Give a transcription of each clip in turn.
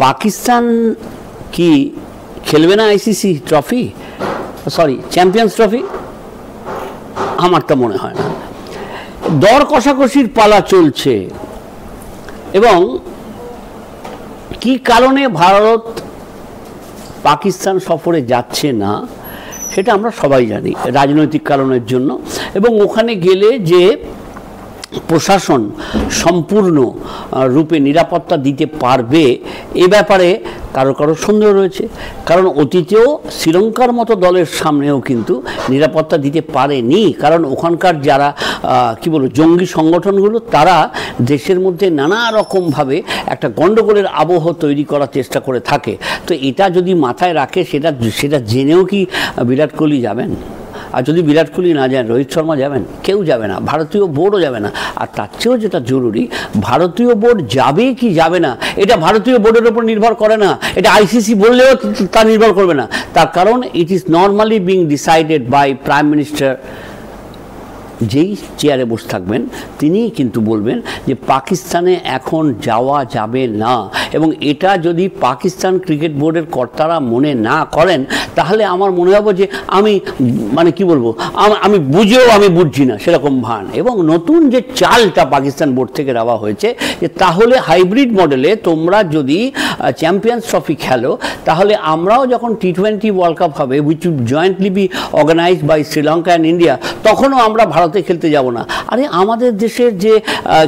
পাকিস্তান কি খেলবে না ICC trophy, sorry champions trophy? আমার তো মনে হয় না। দর কষাকষির পালা চলছে এবং কি কারণে ভারত পাকিস্তান সফরে যাচ্ছে না সেটা আমরা সবাই জানি, রাজনৈতিক কারণের জন্য। এবং ওখানে গেলে যে প্রশাসন সম্পূর্ণ রূপে নিরাপত্তা দিতে পারবে এ ব্যাপারে কারো কারো সন্দেহ রয়েছে, কারণ অতীতেও শ্রীলঙ্কার মতো দলের সামনেও কিন্তু নিরাপত্তা দিতে পারেনি, কারণ ওখানকার যারা কি বলবো জঙ্গি সংগঠনগুলো তারা দেশের মধ্যে নানা রকমভাবে একটা গণ্ডগোলের আবহ তৈরি করার চেষ্টা করে থাকে। তো এটা যদি মাথায় রাখে সেটা জেনেও কি বিরাট কোহলি যাবেন? আর যদি বিরাট কোহলি না যান, রোহিত শর্মা যাবেন? কেউ যাবে না, ভারতীয় বোর্ডও যাবে না। আর তার চেয়েও যেটা জরুরি, ভারতীয় বোর্ড যাবে কি যাবে না এটা ভারতীয় বোর্ডের উপর নির্ভর করে না, এটা আইসিসি বললেও তা নির্ভর করবে না। তার কারণ it is normally being decided by prime minister. যেই চেয়ারে বসে থাকবেন তিনিই কিন্তু বলবেন যে পাকিস্তানে এখন যাওয়া যাবে না। এবং এটা যদি পাকিস্তান ক্রিকেট বোর্ডের কর্তারা মনে না করেন তাহলে আমার মনে হবে যে আমি মানে কি বলবো, আমি বুঝেও আমি বুঝছি না সেরকম ভান। এবং নতুন যে চালটা পাকিস্তান বোর্ড থেকে দেওয়া হয়েছে যে তাহলে হাইব্রিড মডেলে তোমরা যদি চ্যাম্পিয়ন্স ট্রফি খেলো তাহলে আমরাও যখন T20 ওয়ার্ল্ড কাপ হবে which will jointly be organised by Sri Lanka and India, তখনও আমরা ভারতে খেলতে যাব না। আরে আমাদের দেশের যে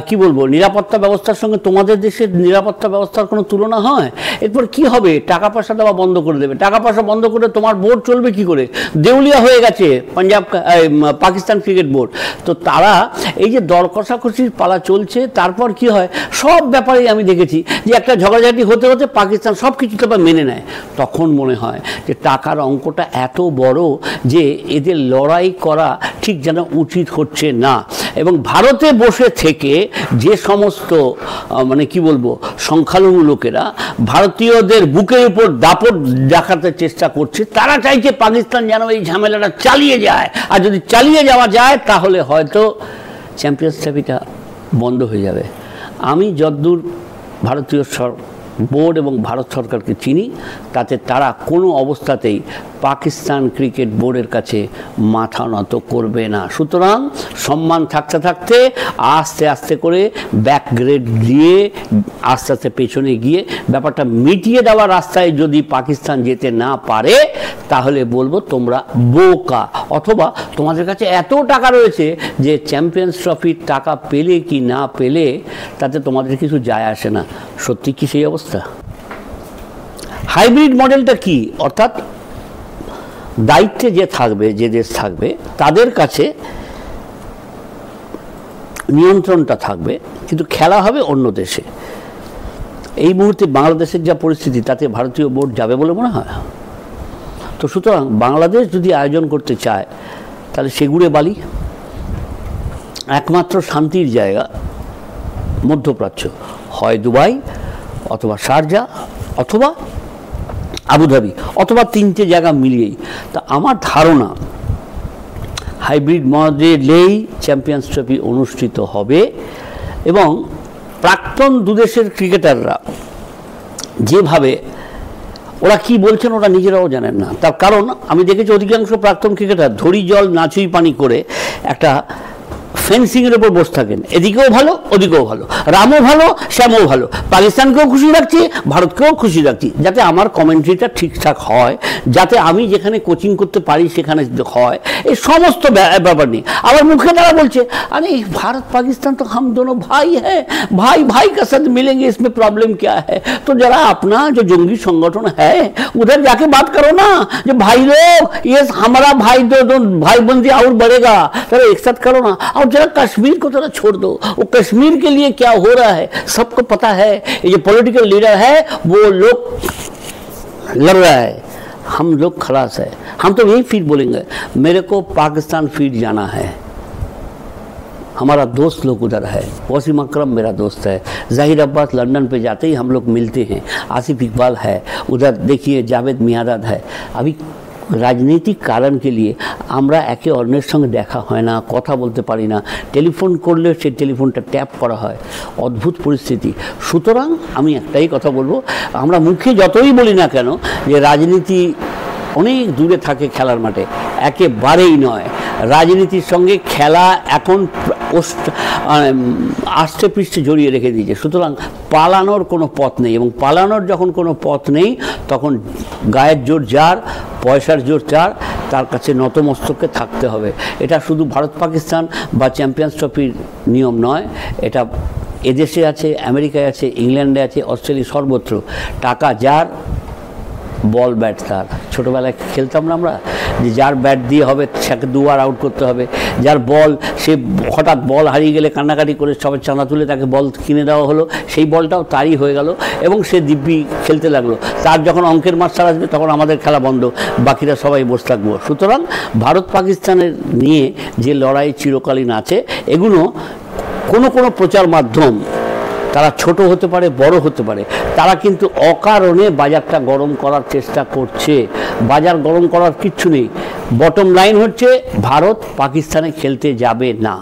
কি বলবো নিরাপত্তা ব্যবস্থার সঙ্গে তোমাদের দেশের নিরাপত্তা ব্যবস্থার কোনো তুলনা হয়? এরপর কি হবে? টাকা পয়সা দেওয়া বন্ধ করে দেবে। টাকা পয়সা বন্ধ করে তোমার বোর্ড চলবে কি করে? দেউলিয়া হয়ে গেছে পাকিস্তান ক্রিকেট বোর্ড। তো তারা এই যে দর কষাকষির পালা চলছে, তারপর কি হয় সব ব্যাপারেই আমি দেখেছি যে একটা ঝগড়াঝাটি হতে হতে পাকিস্তান সব কিছু তো মেনে নেয়। তখন মনে হয় যে টাকার অঙ্কটা এত বড় যে এদের লড়াই করা ঠিক যেন উচিত হচ্ছে না। এবং ভারতে বসে থেকে যে সমস্ত মানে কি বলবো সংখ্যালঘু লোকেরা ভারতীয়দের বুকের উপর দাপট দেখাতে চেষ্টা করছে, তারা চাইছে পাকিস্তান যেন এই ঝামেলাটা চালিয়ে যায়। আর যদি চালিয়ে যাওয়া যায় তাহলে হয়তো চ্যাম্পিয়ন্স ট্রফিটা বন্ধ হয়ে যাবে। আমি যতদূর ভারতীয় বোর্ড এবং ভারত সরকারকে চিনি তাতে তারা কোনো অবস্থাতেই পাকিস্তান ক্রিকেট বোর্ডের কাছে মাথা নত করবে না। সুতরাং সম্মান থাকতে থাকতে আস্তে আস্তে করে ব্যাকগ্রেড দিয়ে আস্তে আস্তে পেছনে গিয়ে ব্যাপারটা মিটিয়ে দেওয়ার রাস্তায় যদি পাকিস্তান যেতে না পারে তাহলে বলবো তোমরা বোকা, অথবা তোমাদের কাছে এত টাকা রয়েছে যে চ্যাম্পিয়ন্স ট্রফির টাকা পেলে কি না পেলে তাতে তোমাদের কিছু যায় আসে না। সত্যি কি সেই অবস্থা? হাইব্রিড মডেলটা কি? অর্থাৎ দায়িত্বে যে থাকবে, যে দেশ থাকবে তাদের কাছে নিয়ন্ত্রণটা থাকবে, কিন্তু খেলা হবে অন্য দেশে। এই মুহূর্তে বাংলাদেশের যা পরিস্থিতি তাতে ভারতীয় বোর্ড যাবে বলে মনে হয়। তো সুতরাং বাংলাদেশ যদি আয়োজন করতে চায় তাহলে সেগুড়ে বালি একমাত্র শান্তির জায়গা মধ্যপ্রাচ্য, হয় দুবাই অথবা শারজা অথবা আবুধাবি অথবা তিনটে জায়গা মিলিয়েই। তা আমার ধারণা হাইব্রিড মডেলেই চ্যাম্পিয়ন্স ট্রফি অনুষ্ঠিত হবে। এবং প্রাক্তন দুদেশের ক্রিকেটাররা যেভাবে ওরা কি বলছেন ওরা নিজেরাও জানেন না। তার কারণ আমি দেখেছি অধিকাংশ প্রাক্তন ক্রিকেটার ধরি জল নাচুই পানি করে একটা ফেন্সিংয়ের উপর বসে থাকেন, এদিকেও ভালো ওদিকেও ভালো, রামও ভালো শ্যামও ভালো, পাকিস্তানকেও খুশি রাখছি ভারতকেও খুশি রাখছি, যাতে আমার কমেন্ট্রিটা ঠিকঠাক হয়, যাতে আমি যেখানে কোচিং করতে পারি সেখানে হয়, এই সমস্ত ব্যাপার নিয়ে। আবার মুখে তারা বলছে अरे भारत पाकिस्तान तो हम दोनों भाई हैं, भाई भाई का साथ मिलेंगे, इसमें प्रॉब्लम क्या है? तो जरा अपना जो जंगी संगठन है उधर जाके बात करो ना, जो भाई लोग ये हमारा भाई दो भाई बंदी और बढ़ेगा, जरा एक साथ करो ना। और जरा कश्मीर को थोड़ा छोड़ दो, वो कश्मीर के लिए क्या हो रहा है सबको पता है, ये जो पॉलिटिकल लीडर है वो लोग लड़ रहा है, हम लोग खलास है। हम तो यही फीड बोलेंगे, मेरे को पाकिस्तान फीड जाना है, हमारा दोस्त लोग उधर है, वसीम अकरम मेरा दोस्त है, ज़ाहिर अब्बास लंदन पे जाते ही हम लोग मिलते हैं, आसिफ इकबाल है उधर, देखिए जावेद मियादाद है। अभी राजनीतिक कारण के लिए আমরা একে অন্যের সঙ্গে দেখা হয় না, কথা বলতে পারি না, টেলিফোন করলে সেই টেলিফোনটা ট্যাপ করা হয়, অদ্ভুত পরিস্থিতি। সুতরাং আমি একটাই কথা বলবো, আমরা মুখে যতই বলি না কেন যে রাজনীতি অনেক দূরে থাকে খেলার মাঠে, একেবারেই নয়। রাজনীতির সঙ্গে খেলা এখন আষ্টে পৃষ্ঠে জড়িয়ে রেখে দিয়েছে। সুতরাং পালানোর কোনো পথ নেই, এবং পালানোর যখন কোনো পথ নেই তখন গায়ের জোর যার, পয়সার জোর যার, তার কাছে নতমস্তকে থাকতে হবে। এটা শুধু ভারত পাকিস্তান বা চ্যাম্পিয়ন্স ট্রফির নিয়ম নয়, এটা এদেশে আছে, আমেরিকায় আছে, ইংল্যান্ডে আছে, অস্ট্রেলিয়া, সর্বত্র। টাকা যার, বল ব্যাট তার। ছোটোবেলায় খেলতাম না আমরা, যে যার ব্যাট দিয়ে হবে তাকে দুবার আউট করতে হবে, যার বল, সে হঠাৎ বল হারিয়ে গেলে কান্নাকাটি করে সবাই চাঁদা তুলে তাকে বল কিনে দেওয়া হলো, সেই বলটাও তারই হয়ে গেল এবং সে দিব্যি খেলতে লাগলো। তার যখন অঙ্কের মাস্টার আসবে তখন আমাদের খেলা বন্ধ, বাকিরা সবাই বসে থাকবো। সুতরাং ভারত পাকিস্তানের নিয়ে যে লড়াই চিরকালীন আছে, এগুলো কোনো কোনো প্রচার মাধ্যম, তারা ছোট হতে পারে, বড় হতে পারে, তারা কিন্তু অকারণে বাজারটা গরম করার চেষ্টা করছে। বাজার গরম করার কিচ্ছু নেই। বটম লাইন হচ্ছে ভারত পাকিস্তানে খেলতে যাবে না।